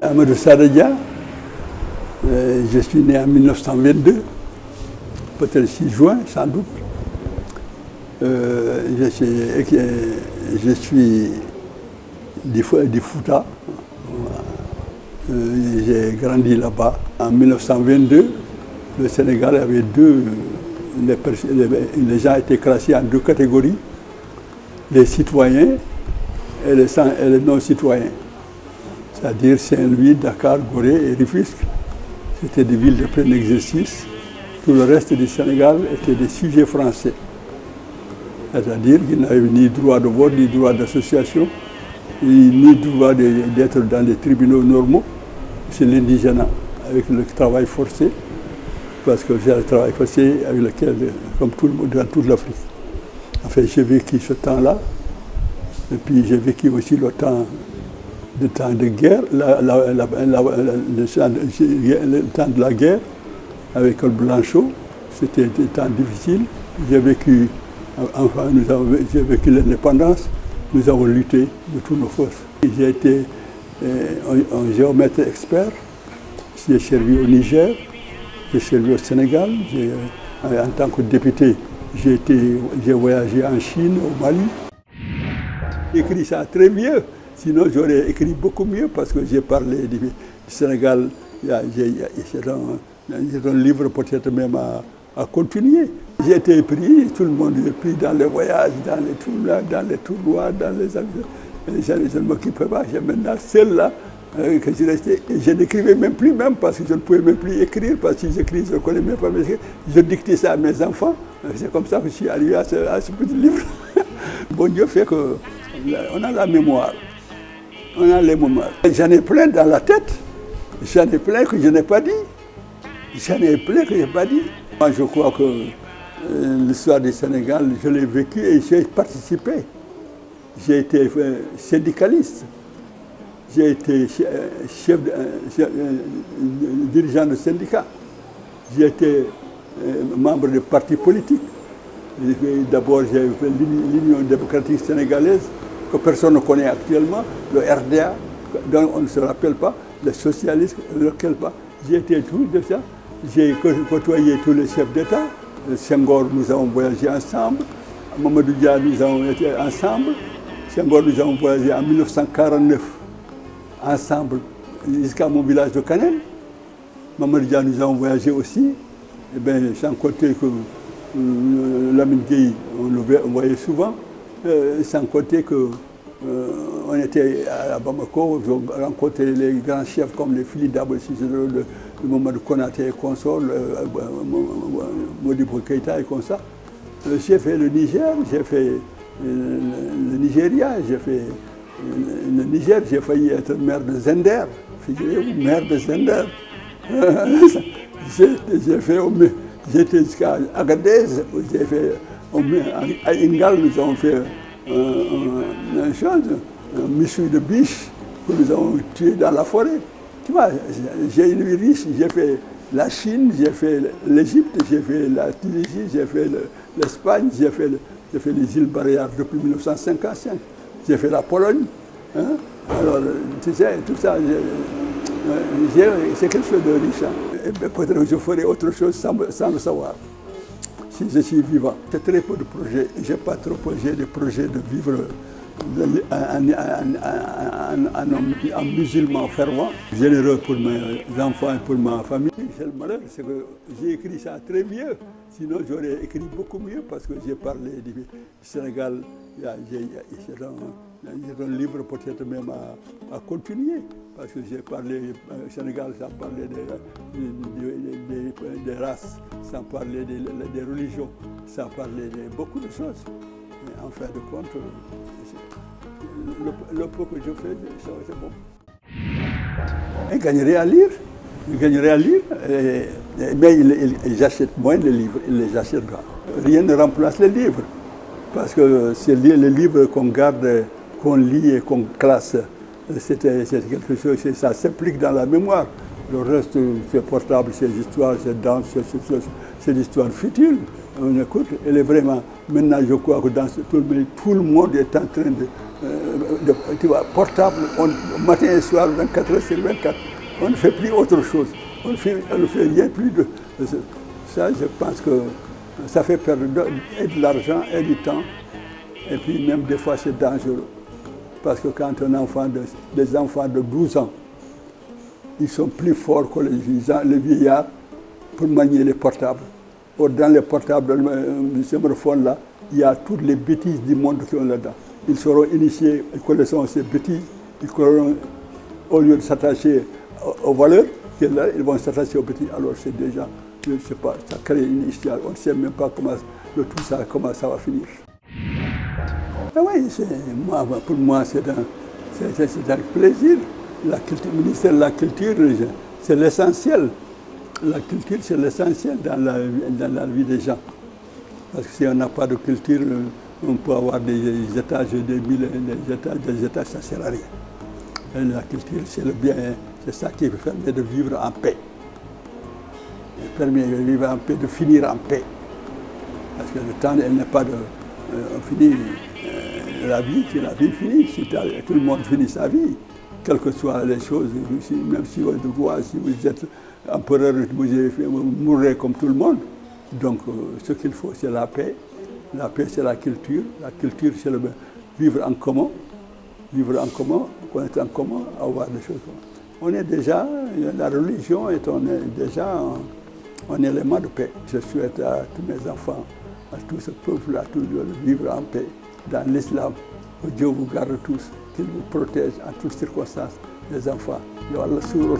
Amadou Sadadia, je suis né en 1922, peut-être 6 juin sans doute. Je suis du Fouta. J'ai grandi là-bas. En 1922, le Sénégal avait les gens étaient classés en 2 catégories, les citoyens et les non-citoyens. C'est-à-dire Saint-Louis, Dakar, Gorée et Rufisque. C'était des villes de plein exercice. Tout le reste du Sénégal était des sujets français. C'est-à-dire qu'ils n'avaient ni droit de vote, ni droit d'association, ni droit d'être dans des tribunaux normaux. C'est l'indigénat, avec le travail forcé, parce que c'est le travail forcé avec lequel, comme tout le monde, dans toute l'Afrique. Enfin, j'ai vécu ce temps-là, et puis j'ai vécu aussi le temps de guerre, le temps de la guerre avec le Blanchot. C'était des temps difficiles. J'ai vécu l'indépendance, nous avons lutté de toutes nos forces. J'ai été un géomètre expert, j'ai servi au Niger, j'ai servi au Sénégal, en tant que député, j'ai voyagé en Chine, au Mali. J'ai écrit ça très mieux, sinon j'aurais écrit beaucoup mieux parce que j'ai parlé du Sénégal. C'est un livre peut-être même à continuer. J'ai été pris, tout le monde est pris dans les voyages, dans les tournois, dans les avions. Je ne m'occupais pas, j'ai maintenant seul là, que je restais. Et je n'écrivais même plus, parce que je ne pouvais même plus écrire, parce que si j'écris, je ne connais même pas mes écrits. Je dictais ça à mes enfants. C'est comme ça que je suis arrivé à ce petit livre. Bon Dieu fait qu'on a la mémoire. On a les mémoires. J'en ai plein dans la tête. J'en ai plein que je n'ai pas dit. J'en ai plein que je n'ai pas dit. Moi, je crois que l'histoire du Sénégal, je l'ai vécu et j'ai participé. J'ai été syndicaliste. J'ai été dirigeant de syndicat. J'ai été membre de partis politiques. D'abord, j'ai fait l'Union démocratique sénégalaise, que personne ne connaît actuellement, le RDA, dont on ne se rappelle pas, le socialisme, lequel pas. J'ai été tout de ça. J'ai côtoyé tous les chefs d'État. Senghor, nous avons voyagé ensemble. Mamadou Dia, nous avons été ensemble. Senghor, nous avons voyagé en 1949 ensemble jusqu'à mon village de Kanel. Mamadou Dia, nous avons voyagé aussi. Et bien, sans compter que Lamine Gueye, on le voyait souvent. Sans compter que on était à Bamako, on rencontrait les grands chefs comme les Philippe Dabo, le Mamadou Konaté et consorts, Modibo Keïta et comme ça. J'ai fait le Niger, j'ai fait le Nigeria, j'ai fait le Niger, j'ai failli être maire de Zender. Figurez-vous, maire de Zender. J'étais jusqu'à Agadez, j'ai fait à Ingal, nous avons fait un monsieur de biche que nous avons tué dans la forêt. Tu vois, j'ai une vie riche, j'ai fait la Chine, j'ai fait l'Égypte, j'ai fait la Tunisie, j'ai fait l'Espagne, j'ai fait les îles Baléares depuis 1955, j'ai fait la Pologne. Hein? Alors, tu sais, tout ça, c'est quelque chose de riche. Hein? Peut-être que je ferai autre chose sans le savoir, si je suis vivant. J'ai très peu de projets, je n'ai pas trop de projets de vivre en musulman fervent, généreux pour mes enfants et pour ma famille. C'est le malheur, c'est que j'ai écrit ça très mieux. Sinon, j'aurais écrit beaucoup mieux parce que j'ai parlé du Sénégal. C'est un livre peut-être même à continuer. Parce que j'ai parlé au Sénégal sans parler des races, sans parler des religions, sans parler de beaucoup de choses. Mais en fin de compte, le peu que je fais, c'est bon. Ils gagneraient à lire. Ils gagneraient à lire, mais ils achètent moins de livres, ils les achètent pas. Rien ne remplace les livres, parce que c'est les livres qu'on garde, qu'on lit et qu'on classe. C'est quelque chose, ça s'implique dans la mémoire. Le reste, c'est portable, c'est histoire, c'est danse, c'est l'histoire future. On écoute, elle est vraiment, maintenant je crois que dans tout le monde est en train tu vois, portable, matin et soir, 24 heures sur 24. On ne fait plus autre chose. On ne fait rien plus de ça. Je pense que ça fait perdre de l'argent et du temps. Et puis même des fois c'est dangereux. Parce que quand des enfants de 12 ans, ils sont plus forts que les vieillards pour manier les portables. Or, dans les portables, le smartphone-là, il y a toutes les bêtises du monde qui sont là-dedans. Ils seront initiés, ils connaissent ces bêtises, ils connaissent, au lieu de s'attacher aux valeurs, ils vont s'attacher aux bêtises. Alors c'est déjà, je ne sais pas, ça crée une histoire, on ne sait même pas comment ça va finir. Ah oui, pour moi c'est un plaisir. La culture, le ministère de la Culture, c'est l'essentiel. La culture, c'est l'essentiel dans la vie des gens. Parce que si on n'a pas de culture, on peut avoir des étages, des étages, ça ne sert à rien. Et la culture, c'est le bien, c'est ça qui permet de vivre en paix. Ça permet de vivre en paix, de finir en paix. Parce que le temps, elle n'est pas de... on finit la vie finit, si tout le monde finit sa vie. Quelles que soient les choses, même si vous êtes roi, si vous êtes empereur, vous mourrez comme tout le monde. Donc ce qu'il faut, c'est la paix. La paix, c'est la culture. La culture, c'est le vivre en commun. Vivre en commun, connaître en commun, avoir des choses. On est déjà, la religion est déjà un élément de paix. Je souhaite à tous mes enfants, à tout ce peuple, à tout de vivre en paix dans l'islam. Que Dieu vous garde tous, qu'il vous protège en toutes circonstances, les enfants. Yo Allah suurul.